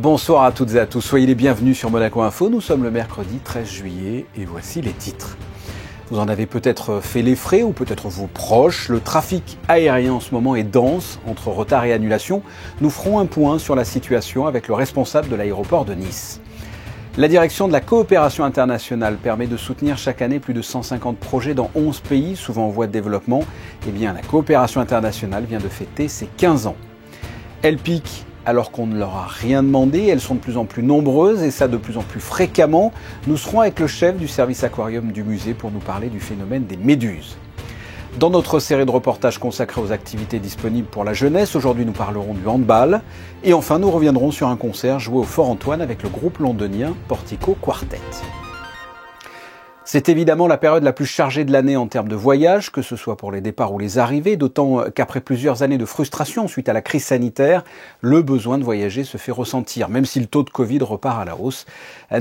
Bonsoir à toutes et à tous, soyez les bienvenus sur Monaco Info. Nous sommes le mercredi 13 juillet et voici les titres. Vous en avez peut-être fait les frais ou peut-être vos proches. Le trafic aérien en ce moment est dense, entre retard et annulation. Nous ferons un point sur la situation avec le responsable de l'aéroport de Nice. La direction de la coopération internationale permet de soutenir chaque année plus de 150 projets dans 11 pays, souvent en voie de développement. Eh bien, la coopération internationale vient de fêter ses 15 ans. Elle pique alors qu'on ne leur a rien demandé, elles sont de plus en plus nombreuses et ça de plus en plus fréquemment. Nous serons avec le chef du service aquarium du musée pour nous parler du phénomène des méduses. Dans notre série de reportages consacrés aux activités disponibles pour la jeunesse, aujourd'hui nous parlerons du handball. Et enfin nous reviendrons sur un concert joué au Fort Antoine avec le groupe londonien Portico Quartet. C'est évidemment la période la plus chargée de l'année en termes de voyage, que ce soit pour les départs ou les arrivées, d'autant qu'après plusieurs années de frustration suite à la crise sanitaire, le besoin de voyager se fait ressentir, même si le taux de Covid repart à la hausse.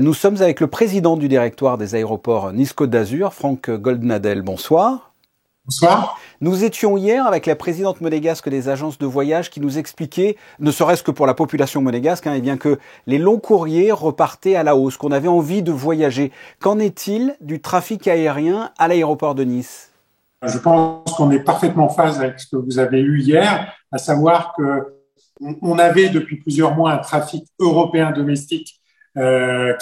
Nous sommes avec le président du directoire des aéroports Nice-Côte d'Azur, Franck Goldnadel. Bonsoir. Bonsoir. Nous étions hier avec la présidente monégasque des agences de voyage qui nous expliquait, ne serait-ce que pour la population monégasque, eh bien que les longs courriers repartaient à la hausse, qu'on avait envie de voyager. Qu'en est-il du trafic aérien à l'aéroport de Nice ? Je pense qu'on est parfaitement en phase avec ce que vous avez eu hier, à savoir que on avait depuis plusieurs mois un trafic européen domestique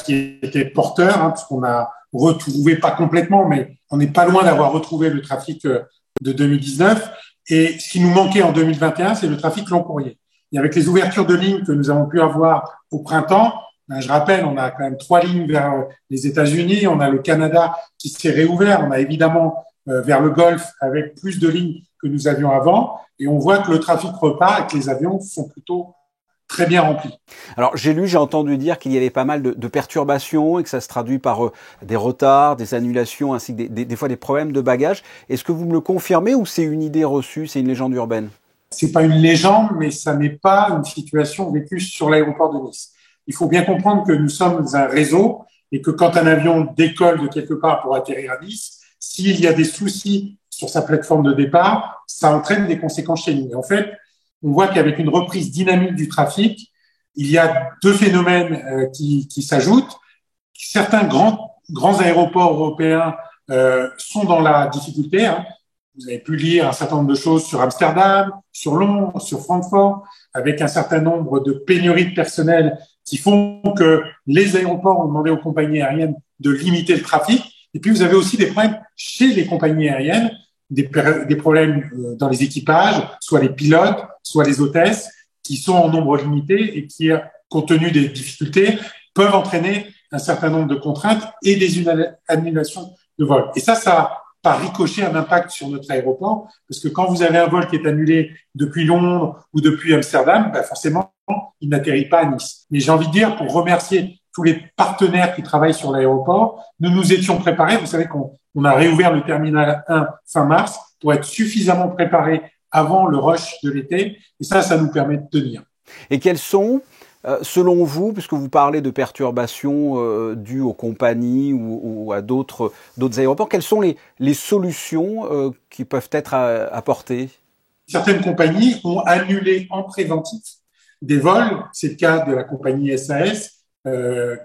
qui était porteur, puisqu'on a retrouvé, pas complètement, mais on n'est pas loin d'avoir retrouvé le trafic de 2019. Et ce qui nous manquait en 2021, c'est le trafic long courrier. Et avec les ouvertures de lignes que nous avons pu avoir au printemps, je rappelle, on a quand même 3 lignes vers les États-Unis, on a le Canada qui s'est réouvert, on a évidemment vers le Golfe avec plus de lignes que nous avions avant, et on voit que le trafic repart et que les avions sont plutôt très bien remplis. Alors j'ai entendu dire qu'il y avait pas mal de perturbations et que ça se traduit par des retards, des annulations ainsi que des fois des problèmes de bagages. Est-ce que vous me le confirmez ou c'est une idée reçue, c'est une légende urbaine ? C'est pas une légende, mais ça n'est pas une situation vécue sur l'aéroport de Nice. Il faut bien comprendre que nous sommes un réseau et que quand un avion décolle de quelque part pour atterrir à Nice, s'il y a des soucis sur sa plateforme de départ, ça entraîne des conséquences chez nous. Et en fait, on voit qu'avec une reprise dynamique du trafic, il y a deux phénomènes qui s'ajoutent. Certains grands aéroports européens sont dans la difficulté. Vous avez pu lire un certain nombre de choses sur Amsterdam, sur Londres, sur Francfort, avec un certain nombre de pénuries de personnel qui font que les aéroports ont demandé aux compagnies aériennes de limiter le trafic. Et puis, vous avez aussi des problèmes chez les compagnies aériennes, des problèmes dans les équipages, soit les pilotes, soit les hôtesses, qui sont en nombre limité et qui, compte tenu des difficultés, peuvent entraîner un certain nombre de contraintes et des annulations de vol. Et ça par ricochet, un impact sur notre aéroport, parce que quand vous avez un vol qui est annulé depuis Londres ou depuis Amsterdam, forcément, il n'atterrit pas à Nice. Mais j'ai envie de dire, pour remercier tous les partenaires qui travaillent sur l'aéroport, nous étions préparés. Vous savez qu'on a réouvert le terminal 1 fin mars pour être suffisamment préparés avant le rush de l'été. Et ça nous permet de tenir. Et quels sont, selon vous, puisque vous parlez de perturbations dues aux compagnies ou à d'autres aéroports, quelles sont les solutions qui peuvent être apportées ? Certaines compagnies ont annulé en préventif des vols. C'est le cas de la compagnie SAS,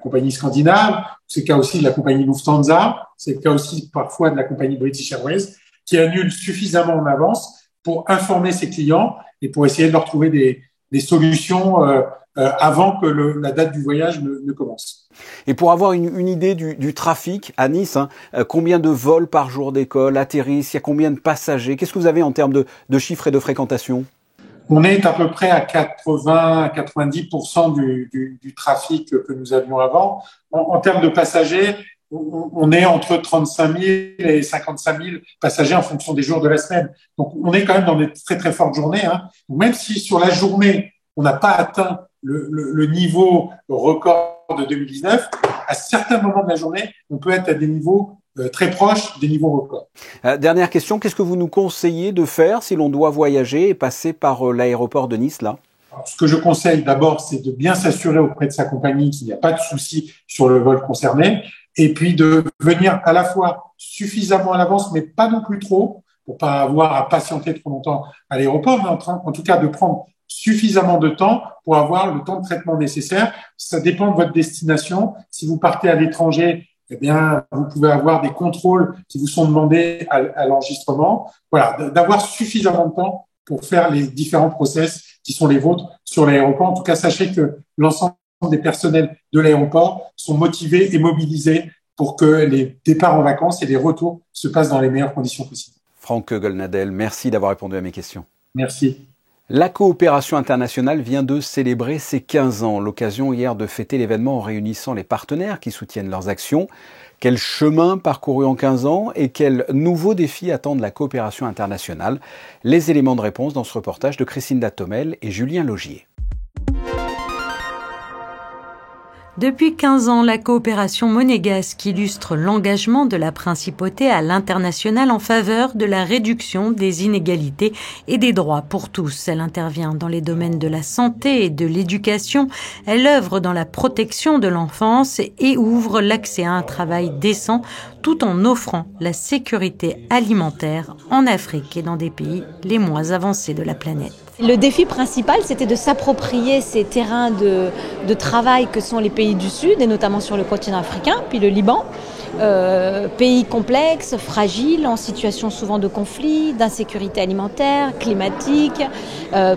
compagnie scandinave. C'est le cas aussi de la compagnie Lufthansa. C'est le cas aussi parfois de la compagnie British Airways, qui annule suffisamment en avance pour informer ses clients et pour essayer de leur trouver des solutions avant que la date du voyage ne commence. Et pour avoir une idée du trafic à Nice, combien de vols par jour décollent, atterrissent, il y a combien de passagers ? Qu'est-ce que vous avez en termes de chiffres et de fréquentation ? On est à peu près à 80 à 90% du trafic que nous avions avant. En termes de passagers, on est entre 35 000 et 55 000 passagers en fonction des jours de la semaine. Donc, on est quand même dans des très, très fortes journées. Même si sur la journée, on n'a pas atteint le niveau record de 2019, à certains moments de la journée, on peut être à des niveaux très proches des niveaux records. Dernière question, qu'est-ce que vous nous conseillez de faire si l'on doit voyager et passer par l'aéroport de Nice là ? Alors, ce que je conseille d'abord, c'est de bien s'assurer auprès de sa compagnie qu'il n'y a pas de souci sur le vol concerné, et puis de venir à la fois suffisamment à l'avance, mais pas non plus trop, pour pas avoir à patienter trop longtemps à l'aéroport, mais en tout cas de prendre suffisamment de temps pour avoir le temps de traitement nécessaire. Ça dépend de votre destination. Si vous partez à l'étranger, eh bien, vous pouvez avoir des contrôles qui vous sont demandés à l'enregistrement. Voilà, d'avoir suffisamment de temps pour faire les différents process qui sont les vôtres sur l'aéroport. En tout cas, sachez que l'ensemble des personnels de l'aéroport sont motivés et mobilisés pour que les départs en vacances et les retours se passent dans les meilleures conditions possibles. Franck Goldnadel, merci d'avoir répondu à mes questions. Merci. La coopération internationale vient de célébrer ses 15 ans, l'occasion hier de fêter l'événement en réunissant les partenaires qui soutiennent leurs actions. Quel chemin parcouru en 15 ans et quels nouveaux défis attendent la coopération internationale? Les éléments de réponse dans ce reportage de Christine Datomel et Julien Laugier. Depuis 15 ans, la coopération monégasque illustre l'engagement de la principauté à l'international en faveur de la réduction des inégalités et des droits pour tous. Elle intervient dans les domaines de la santé et de l'éducation. Elle œuvre dans la protection de l'enfance et ouvre l'accès à un travail décent tout en offrant la sécurité alimentaire en Afrique et dans des pays les moins avancés de la planète. Le défi principal, c'était de s'approprier ces terrains de travail que sont les pays du Sud, et notamment sur le continent africain, puis le Liban. Pays complexes, fragiles, en situation souvent de conflit, d'insécurité alimentaire, climatique,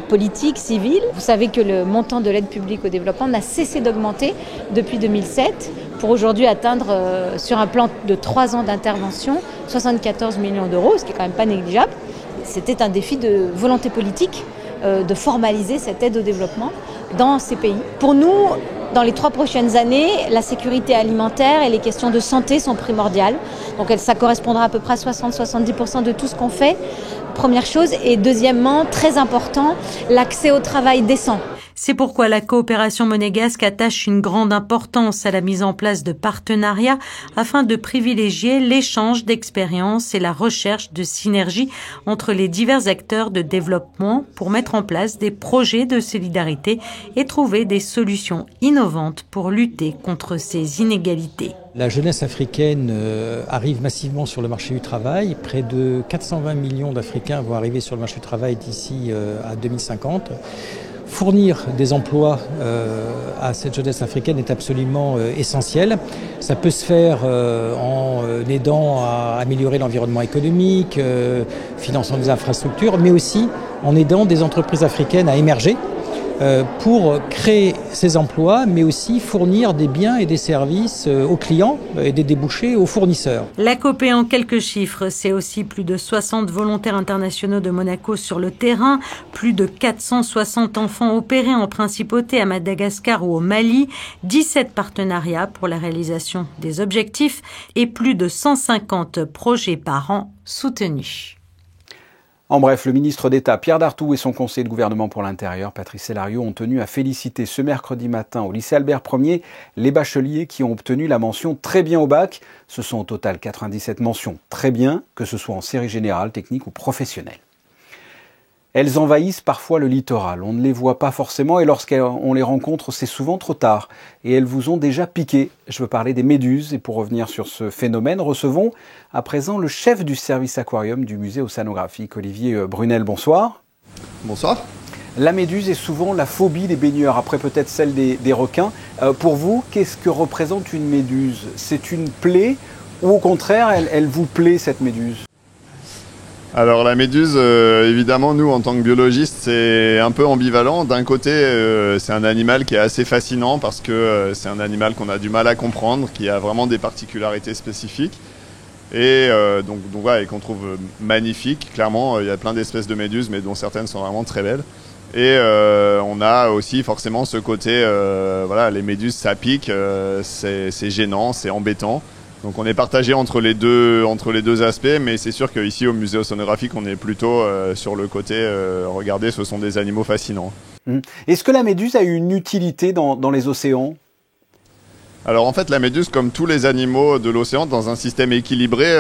politique, civile. Vous savez que le montant de l'aide publique au développement n'a cessé d'augmenter depuis 2007 pour aujourd'hui atteindre, sur un plan de 3 ans d'intervention, 74 millions d'euros, ce qui est quand même pas négligeable. C'était un défi de volonté politique de formaliser cette aide au développement dans ces pays. Pour nous, dans les 3 prochaines années, la sécurité alimentaire et les questions de santé sont primordiales. Donc ça correspondra à peu près à 60-70% de tout ce qu'on fait. Première chose. Et deuxièmement, très important, l'accès au travail décent. C'est pourquoi la coopération monégasque attache une grande importance à la mise en place de partenariats afin de privilégier l'échange d'expériences et la recherche de synergie entre les divers acteurs de développement pour mettre en place des projets de solidarité et trouver des solutions innovantes pour lutter contre ces inégalités. La jeunesse africaine arrive massivement sur le marché du travail. Près de 420 millions d'Africains vont arriver sur le marché du travail d'ici à 2050. Fournir des emplois à cette jeunesse africaine est absolument essentiel. Ça peut se faire en aidant à améliorer l'environnement économique, finançant des infrastructures, mais aussi en aidant des entreprises africaines à émerger pour créer ces emplois, mais aussi fournir des biens et des services aux clients et des débouchés aux fournisseurs. La COPE en quelques chiffres, c'est aussi plus de 60 volontaires internationaux de Monaco sur le terrain, plus de 460 enfants opérés en principauté à Madagascar ou au Mali, 17 partenariats pour la réalisation des objectifs et plus de 150 projets par an soutenus. En bref, le ministre d'État Pierre Dartout et son conseiller de gouvernement pour l'Intérieur, Patrice Célario, ont tenu à féliciter ce mercredi matin au lycée Albert Ier les bacheliers qui ont obtenu la mention très bien au bac. Ce sont au total 97 mentions très bien, que ce soit en série générale, technique ou professionnelle. Elles envahissent parfois le littoral, on ne les voit pas forcément et lorsqu'on les rencontre, c'est souvent trop tard. Et elles vous ont déjà piqué. Je veux parler des méduses et pour revenir sur ce phénomène, recevons à présent le chef du service aquarium du musée océanographique, Olivier Brunel. Bonsoir. Bonsoir. La méduse est souvent la phobie des baigneurs, après peut-être celle des requins. Pour vous, qu'est-ce que représente une méduse? C'est une plaie ou au contraire, elle vous plaît cette méduse? Alors la méduse, évidemment, nous en tant que biologistes, c'est un peu ambivalent. D'un côté, c'est un animal qui est assez fascinant parce que c'est un animal qu'on a du mal à comprendre, qui a vraiment des particularités spécifiques et donc voilà, et qu'on trouve magnifique. Clairement, il y a plein d'espèces de méduses, mais dont certaines sont vraiment très belles. Et on a aussi forcément ce côté, voilà, les méduses, ça pique, c'est gênant, c'est embêtant. Donc on est partagé entre les deux aspects, mais c'est sûr qu'ici au musée océanographique, on est plutôt sur le côté regardez, ce sont des animaux fascinants. Est-ce que la méduse a une utilité dans les océans? Alors en fait, la méduse, comme tous les animaux de l'océan, dans un système équilibré,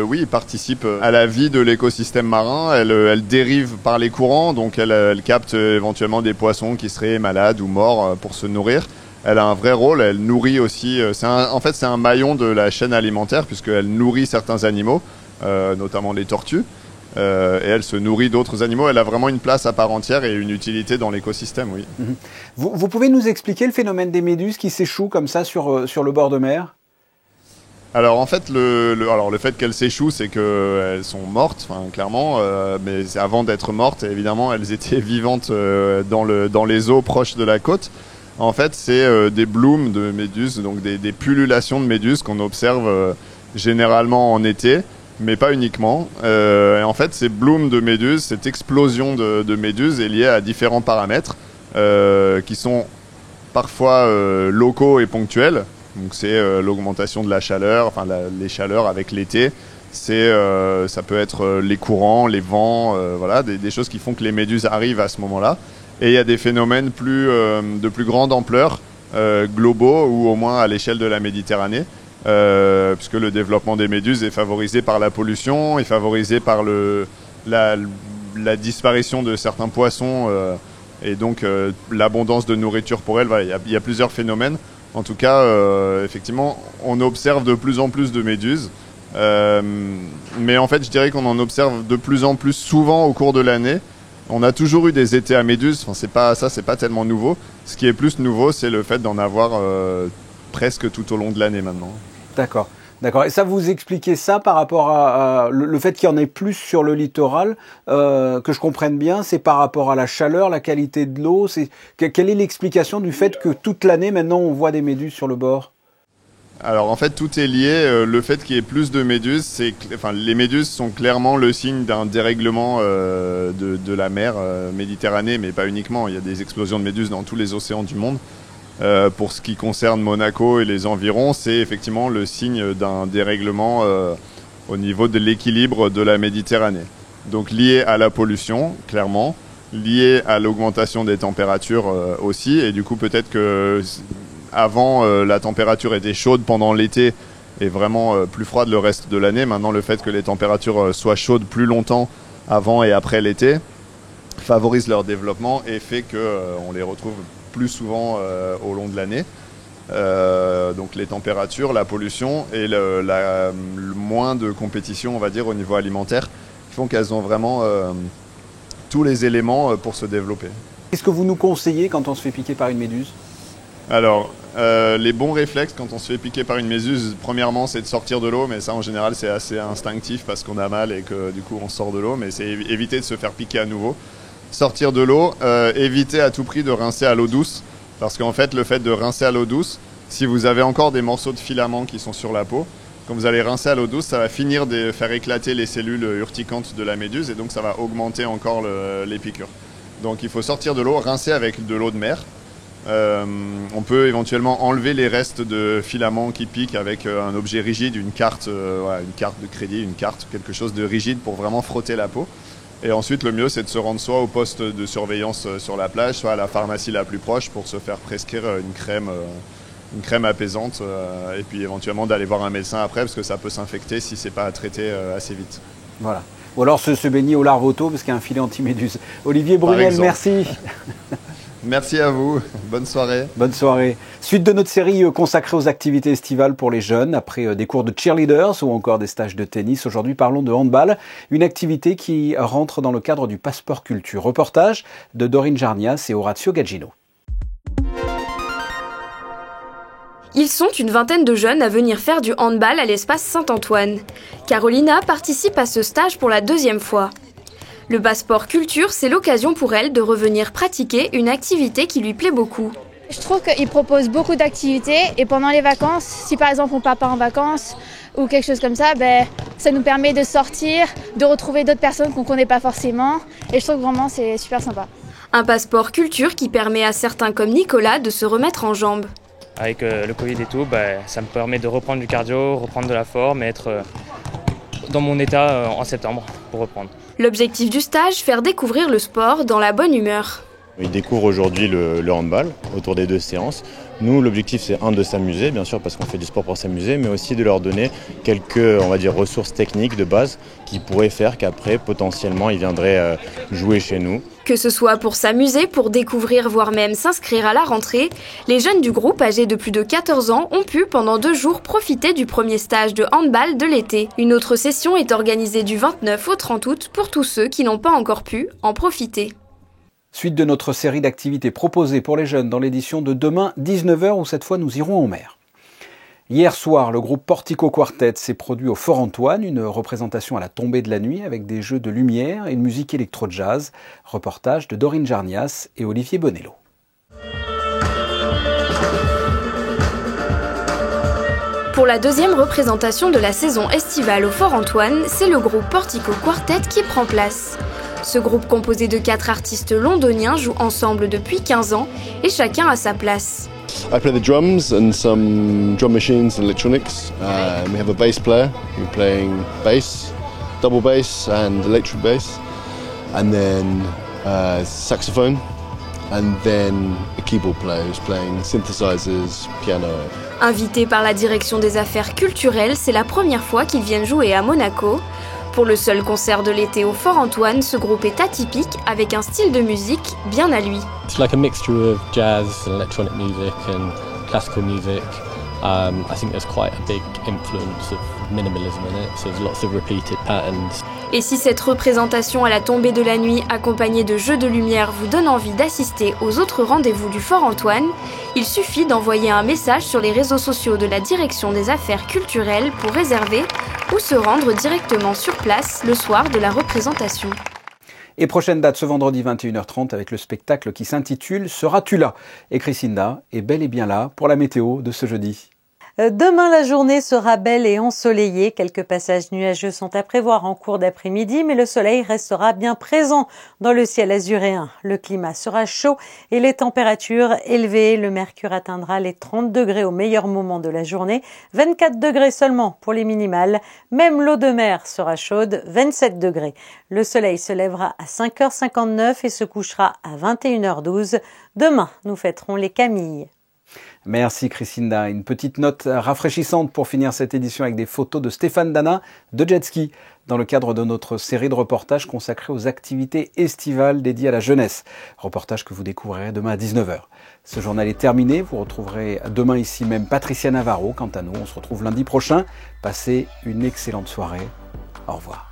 oui, participe à la vie de l'écosystème marin. Elle dérive par les courants, donc elle capte éventuellement des poissons qui seraient malades ou morts pour se nourrir. Elle a un vrai rôle, elle nourrit aussi, en fait c'est un maillon de la chaîne alimentaire puisqu'elle nourrit certains animaux, notamment les tortues. et elle se nourrit d'autres animaux. Elle a vraiment une place à part entière et une utilité dans l'écosystème, oui. Vous pouvez nous expliquer le phénomène des méduses qui s'échouent comme ça sur le bord de mer ? Alors en fait, le fait qu'elles s'échouent, c'est qu'elles sont mortes, clairement, mais avant d'être mortes, évidemment, elles étaient vivantes dans les eaux proches de la côte. En fait, c'est des blooms de méduses, donc des pullulations de méduses qu'on observe généralement en été, mais pas uniquement. Et en fait, ces blooms de méduses, cette explosion de méduses est liée à différents paramètres qui sont parfois locaux et ponctuels. Donc c'est l'augmentation de la chaleur, les chaleurs avec l'été. Ça peut être les courants, les vents, voilà, des choses qui font que les méduses arrivent à ce moment-là. Et il y a des phénomènes de plus grande ampleur, globaux ou au moins à l'échelle de la Méditerranée, puisque le développement des méduses est favorisé par la pollution, est favorisé par la disparition de certains poissons et donc l'abondance de nourriture pour elles. Voilà, il y a plusieurs phénomènes. En tout cas, effectivement, on observe de plus en plus de méduses. Mais en fait, je dirais qu'on en observe de plus en plus souvent au cours de l'année. On a toujours eu des étés à méduses. C'est pas tellement nouveau. Ce qui est plus nouveau, c'est le fait d'en avoir presque tout au long de l'année maintenant. D'accord. Et ça, vous expliquez ça par rapport à le fait qu'il y en ait plus sur le littoral, que je comprenne bien, c'est par rapport à la chaleur, la qualité de l'eau. Quelle est l'explication du fait que toute l'année, maintenant, on voit des méduses sur le bord ? Alors en fait, tout est lié. Le fait qu'il y ait plus de méduses, les méduses sont clairement le signe d'un dérèglement de la mer Méditerranée, mais pas uniquement. Il y a des explosions de méduses dans tous les océans du monde. Pour ce qui concerne Monaco et les environs, c'est effectivement le signe d'un dérèglement au niveau de l'équilibre de la Méditerranée. Donc lié à la pollution, clairement, lié à l'augmentation des températures aussi, et du coup peut-être que avant la température était chaude pendant l'été et vraiment plus froide le reste de l'année. Maintenant, le fait que les températures soient chaudes plus longtemps avant et après l'été favorise leur développement et fait qu'on les retrouve plus souvent au long de l'année. Donc les températures, la pollution et le moins de compétition, on va dire, au niveau alimentaire, qui font qu'elles ont vraiment tous les éléments pour se développer. Qu'est-ce que vous nous conseillez quand on se fait piquer par une méduse ? Alors, les bons réflexes quand on se fait piquer par une méduse, premièrement, c'est de sortir de l'eau, mais ça en général c'est assez instinctif parce qu'on a mal et que du coup on sort de l'eau, mais c'est éviter de se faire piquer à nouveau. Sortir de l'eau, éviter à tout prix de rincer à l'eau douce, parce qu'en fait le fait de rincer à l'eau douce, si vous avez encore des morceaux de filaments qui sont sur la peau, quand vous allez rincer à l'eau douce, ça va finir de faire éclater les cellules urticantes de la méduse et donc ça va augmenter encore les piqûres. Donc il faut sortir de l'eau, rincer avec de l'eau de mer. On peut éventuellement enlever les restes de filaments qui piquent avec un objet rigide, une carte de crédit, une carte, quelque chose de rigide pour vraiment frotter la peau. Et ensuite, le mieux, c'est de se rendre soit au poste de surveillance sur la plage, soit à la pharmacie la plus proche pour se faire prescrire une crème apaisante et puis éventuellement d'aller voir un médecin après parce que ça peut s'infecter si c'est pas traité assez vite. Voilà. Ou alors se baigner au larvoto parce qu'il y a un filet anti-méduse. Olivier Brunel, merci. Merci à vous. Bonne soirée. Bonne soirée. Suite de notre série consacrée aux activités estivales pour les jeunes, après des cours de cheerleaders ou encore des stages de tennis. Aujourd'hui, parlons de handball, une activité qui rentre dans le cadre du passeport culture. Reportage de Dorine Jarnias et Orazio Gaggino. Ils sont une vingtaine de jeunes à venir faire du handball à l'espace Saint-Antoine. Carolina participe à ce stage pour la 2e fois. Le passeport culture, c'est l'occasion pour elle de revenir pratiquer une activité qui lui plaît beaucoup. Je trouve qu'ils proposent beaucoup d'activités et pendant les vacances, si par exemple on part pas en vacances ou quelque chose comme ça, ça nous permet de sortir, de retrouver d'autres personnes qu'on ne connaît pas forcément et je trouve que vraiment c'est super sympa. Un passeport culture qui permet à certains comme Nicolas de se remettre en jambes. Avec le Covid et tout, ça me permet de reprendre du cardio, reprendre de la forme et être dans mon état en septembre pour reprendre. L'objectif du stage, faire découvrir le sport dans la bonne humeur. Ils découvrent aujourd'hui le handball autour des 2 séances. Nous, l'objectif, c'est de s'amuser, bien sûr, parce qu'on fait du sport pour s'amuser, mais aussi de leur donner quelques, on va dire, ressources techniques de base qui pourraient faire qu'après, potentiellement, ils viendraient jouer chez nous. Que ce soit pour s'amuser, pour découvrir, voire même s'inscrire à la rentrée, les jeunes du groupe âgés de plus de 14 ans ont pu, pendant 2 jours, profiter du premier stage de handball de l'été. Une autre session est organisée du 29 au 30 août pour tous ceux qui n'ont pas encore pu en profiter. Suite de notre série d'activités proposées pour les jeunes dans l'édition de demain, 19h, où cette fois nous irons en mer. Hier soir, le groupe Portico Quartet s'est produit au Fort Antoine, une représentation à la tombée de la nuit avec des jeux de lumière et une musique électro-jazz. Reportage de Dorine Jarnias et Olivier Bonello. Pour la deuxième représentation de la saison estivale au Fort Antoine, c'est le groupe Portico Quartet qui prend place. Ce groupe composé de 4 artistes londoniens joue ensemble depuis 15 ans et chacun a sa place. I play the drums and some drum machines and electronics. We have a bass player who's playing bass, double bass and electric bass, and then saxophone, and then a keyboard player who's playing synthesizers, piano. Invités par la direction des affaires culturelles, c'est la première fois qu'ils viennent jouer à Monaco. Pour le seul concert de l'été au Fort Antoine, ce groupe est atypique avec un style de musique bien à lui. It's like a mixture of jazz and electronic music and classical music. I think there's quite a big influence of minimalism in it, so there's lots of repeated patterns. Et si cette représentation à la tombée de la nuit accompagnée de jeux de lumière vous donne envie d'assister aux autres rendez-vous du Fort Antoine, il suffit d'envoyer un message sur les réseaux sociaux de la Direction des Affaires culturelles pour réserver ou se rendre directement sur place le soir de la représentation. Et prochaine date ce vendredi 21h30 avec le spectacle qui s'intitule « Seras-tu là ?» Et Christina est bel et bien là pour la météo de ce jeudi. Demain, la journée sera belle et ensoleillée. Quelques passages nuageux sont à prévoir en cours d'après-midi, mais le soleil restera bien présent dans le ciel azuréen. Le climat sera chaud et les températures élevées. Le mercure atteindra les 30 degrés au meilleur moment de la journée, 24 degrés seulement pour les minimales. Même l'eau de mer sera chaude, 27 degrés. Le soleil se lèvera à 5h59 et se couchera à 21h12. Demain, nous fêterons les Camilles. Merci Christina. Une petite note rafraîchissante pour finir cette édition avec des photos de Stéphane Dana de jet ski dans le cadre de notre série de reportages consacrés aux activités estivales dédiées à la jeunesse. Reportage que vous découvrirez demain à 19h. Ce journal est terminé. Vous retrouverez demain ici même Patricia Navarro. Quant à nous, on se retrouve lundi prochain. Passez une excellente soirée. Au revoir.